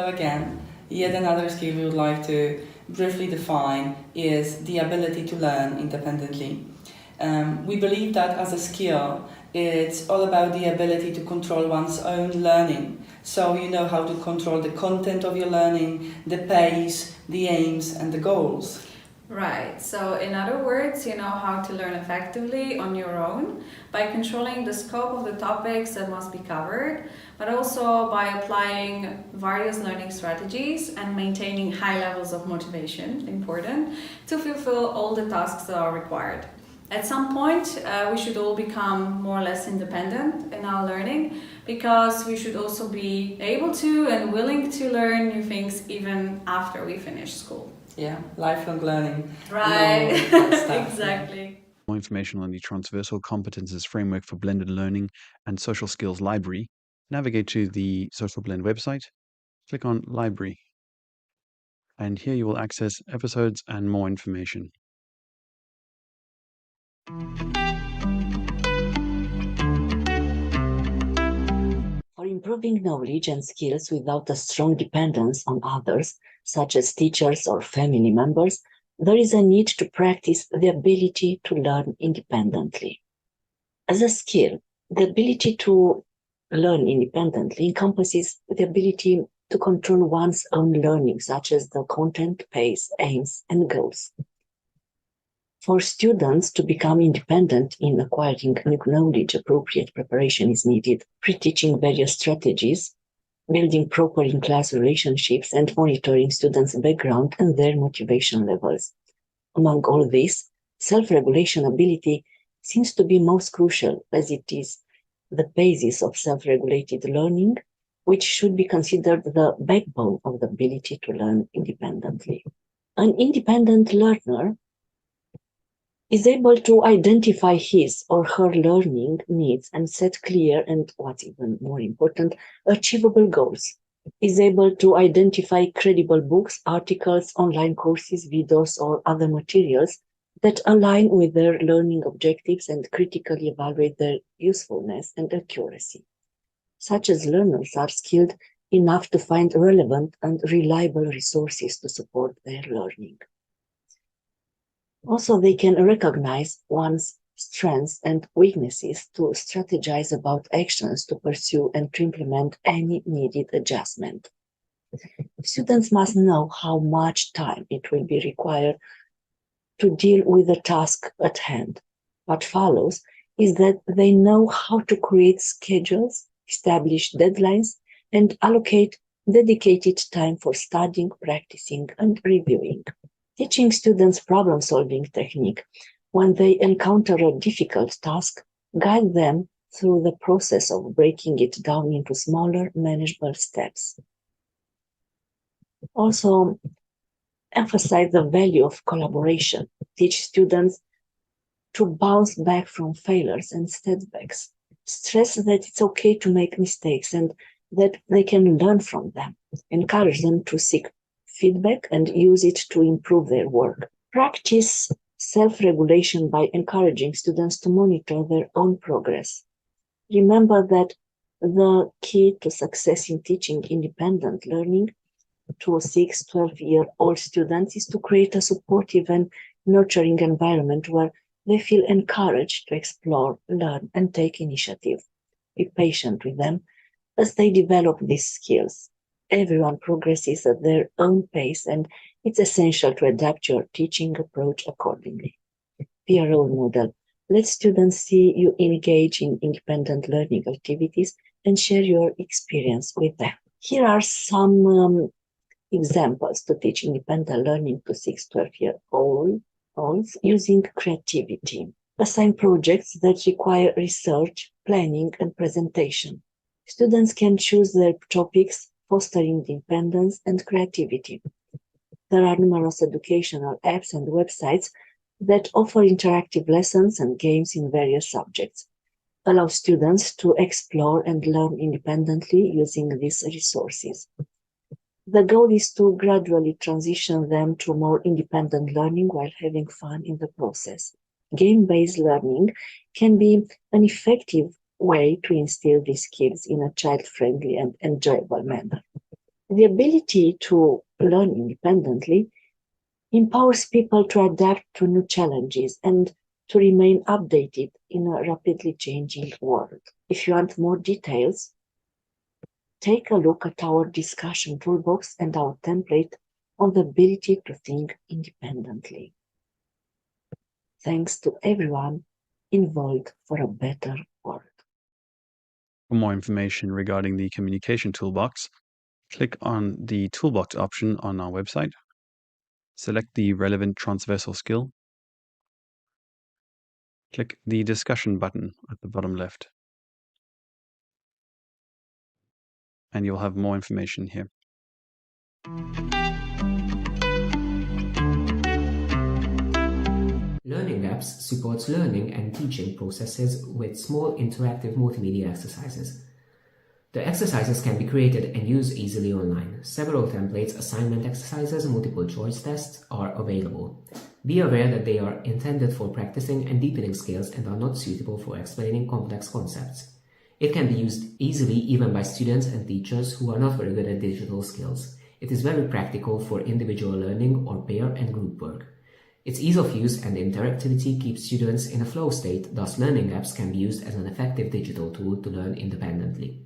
Again, yet another skill we would like to briefly define is the ability to learn independently. We believe that as a skill, it's all about the ability to control one's own learning. So you know how to control the content of your learning, the pace, the aims and the goals. Right, so in other words, you know how to learn effectively on your own by controlling the scope of the topics that must be covered, but also by applying various learning strategies and maintaining high levels of motivation, important, to fulfill all the tasks that are required. At some point, we should all become more or less independent in our learning, because we should also be able to and willing to learn new things even after we finish school. Yeah, lifelong learning. Right, exactly. More information on the Transversal Competences Framework for Blended Learning and Social Skills Library, navigate to the Social Blend website, click on Library, and here you will access episodes and more information. For improving knowledge and skills without a strong dependence on others, such as teachers or family members, there is a need to practice the ability to learn independently. As a skill, the ability to learn independently encompasses the ability to control one's own learning, such as the content, pace, aims, and goals. For students to become independent in acquiring new knowledge, appropriate preparation is needed, pre-teaching various strategies, building proper in-class relationships, and monitoring students' background and their motivation levels. Among all this, self-regulation ability seems to be most crucial, as it is the basis of self-regulated learning, which should be considered the backbone of the ability to learn independently. An independent learner is able to identify his or her learning needs and set clear and, what's even more important, achievable goals. Is able to identify credible books, articles, online courses, videos, or other materials that align with their learning objectives and critically evaluate their usefulness and accuracy. Such as learners are skilled enough to find relevant and reliable resources to support their learning. Also, they can recognize one's strengths and weaknesses to strategize about actions to pursue and to implement any needed adjustment. Students must know how much time it will be required to deal with the task at hand. What follows is that they know how to create schedules, establish deadlines, and allocate dedicated time for studying, practicing, and reviewing. Teaching students problem-solving technique when they encounter a difficult task, guide them through the process of breaking it down into smaller, manageable steps. Also, emphasize the value of collaboration. Teach students to bounce back from failures and setbacks. Stress that it's okay to make mistakes and that they can learn from them. Encourage them to seek feedback and use it to improve their work. Practice self-regulation by encouraging students to monitor their own progress. Remember that the key to success in teaching independent learning to 6, 12-year-old students is to create a supportive and nurturing environment where they feel encouraged to explore, learn, and take initiative. Be patient with them as they develop these skills. Everyone progresses at their own pace, and it's essential to adapt your teaching approach accordingly. Be a role model. Let students see you engage in independent learning activities and share your experience with them. Here are some examples to teach independent learning to 6, 12-year-olds using creativity. Assign projects that require research, planning, and presentation. Students can choose their topics, fostering independence and creativity. There are numerous educational apps and websites that offer interactive lessons and games in various subjects. Allow students to explore and learn independently using these resources. The goal is to gradually transition them to more independent learning while having fun in the process. Game-based learning can be an effective way to instill these skills in a child-friendly and enjoyable manner. The ability to learn independently empowers people to adapt to new challenges and to remain updated in a rapidly changing world. If you want more details, take a look at our discussion toolbox and our template on the ability to think independently. Thanks to everyone involved for a better world. For more information regarding the communication toolbox, click on the toolbox option on our website. Select the relevant transversal skill. Click the discussion button at the bottom left. And you'll have more information here. Learning Apps supports learning and teaching processes with small interactive multimedia exercises. The exercises can be created and used easily online. Several templates, assignment exercises, and multiple choice tests are available. Be aware that they are intended for practicing and deepening skills and are not suitable for explaining complex concepts. It can be used easily even by students and teachers who are not very good at digital skills. It is very practical for individual learning or pair and group work. Its ease of use and interactivity keeps students in a flow state, thus learning apps can be used as an effective digital tool to learn independently.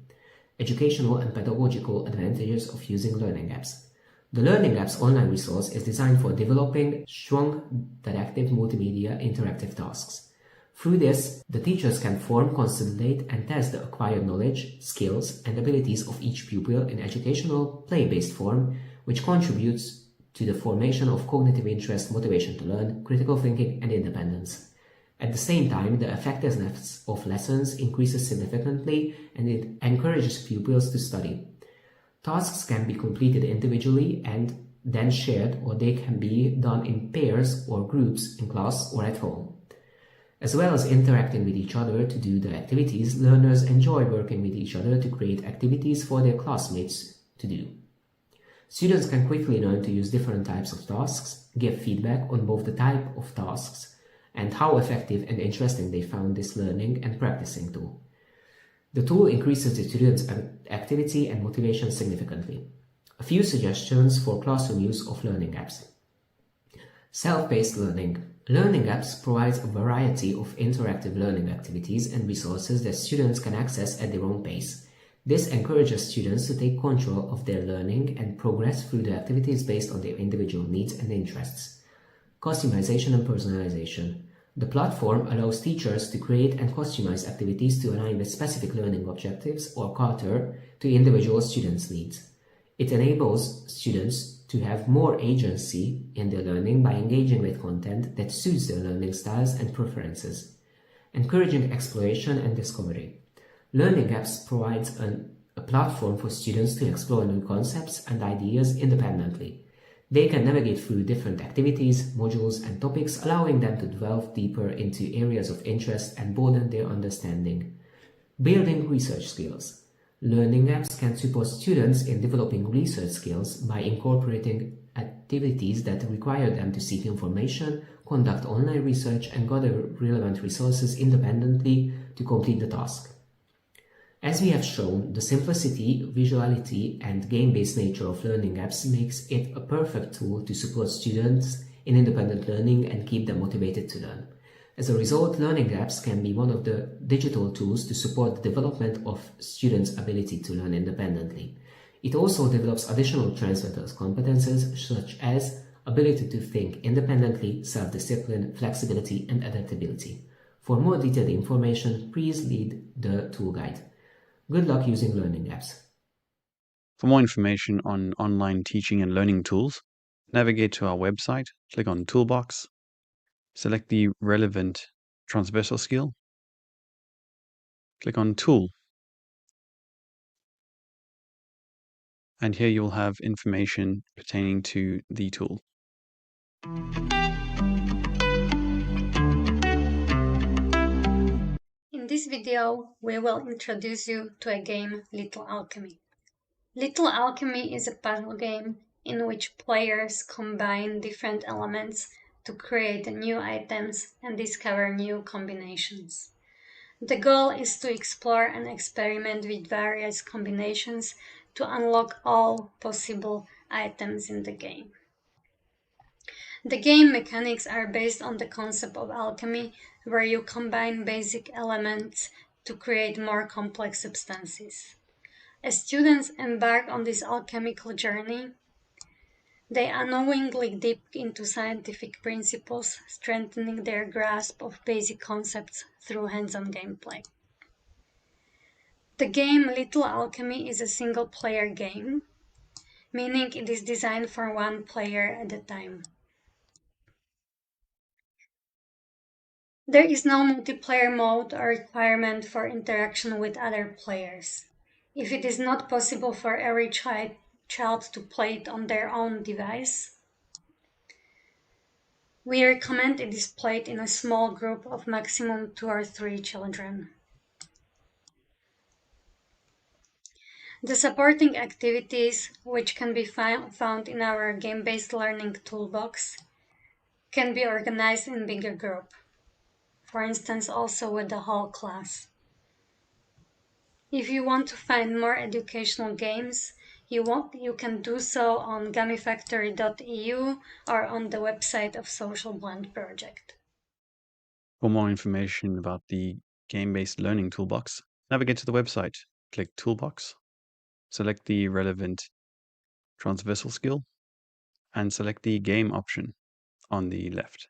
Educational and pedagogical advantages of using learning apps. The Learning Apps online resource is designed for developing strong, didactic multimedia interactive tasks. Through this, the teachers can form, consolidate, and test the acquired knowledge, skills, and abilities of each pupil in educational, play-based form, which contributes to the formation of cognitive interest, motivation to learn, critical thinking, and independence. At the same time, the effectiveness of lessons increases significantly and it encourages pupils to study. Tasks can be completed individually and then shared, or they can be done in pairs or groups in class or at home. As well as interacting with each other to do the activities, learners enjoy working with each other to create activities for their classmates to do. Students can quickly learn to use different types of tasks, give feedback on both the type of tasks and how effective and interesting they found this learning and practicing tool. The tool increases the students' activity and motivation significantly. A few suggestions for classroom use of learning apps. Self-paced learning. Learning apps provides a variety of interactive learning activities and resources that students can access at their own pace. This encourages students to take control of their learning and progress through the activities based on their individual needs and interests. Customization and personalization. The platform allows teachers to create and customize activities to align with specific learning objectives or cater to individual students' needs. It enables students to have more agency in their learning by engaging with content that suits their learning styles and preferences. Encouraging exploration and discovery. Learning apps provides a platform for students to explore new concepts and ideas independently. They can navigate through different activities, modules, and topics, allowing them to delve deeper into areas of interest and broaden their understanding. Building research skills. Learning apps can support students in developing research skills by incorporating activities that require them to seek information, conduct online research, and gather relevant resources independently to complete the task. As we have shown, the simplicity, visuality, and game-based nature of learning apps makes it a perfect tool to support students in independent learning and keep them motivated to learn. As a result, learning apps can be one of the digital tools to support the development of students' ability to learn independently. It also develops additional transversal competences such as ability to think independently, self-discipline, flexibility, and adaptability. For more detailed information, please read the tool guide. Good luck using learning apps. For more information on online teaching and learning tools, navigate to our website, click on Toolbox, select the relevant transversal skill, click on Tool, and here you will have information pertaining to the tool. In this video, we will introduce you to a game, Little Alchemy. Little Alchemy is a puzzle game in which players combine different elements to create new items and discover new combinations. The goal is to explore and experiment with various combinations to unlock all possible items in the game. The game mechanics are based on the concept of alchemy, where you combine basic elements to create more complex substances. As students embark on this alchemical journey, they unknowingly dip into scientific principles, strengthening their grasp of basic concepts through hands-on gameplay. The game Little Alchemy is a single-player game, meaning it is designed for one player at a time. There is no multiplayer mode or requirement for interaction with other players. If it is not possible for every child to play it on their own device, we recommend it is played in a small group of maximum 2 or 3 children. The supporting activities, which can be found in our game-based learning toolbox, can be organized in bigger group, for instance also with the whole class. If you want to find more educational games, you can do so on gummyfactory.eu or on the website of Social Blend Project. For more information about the game-based learning toolbox, navigate to the website, click Toolbox, select the relevant transversal skill, and select the game option on the left.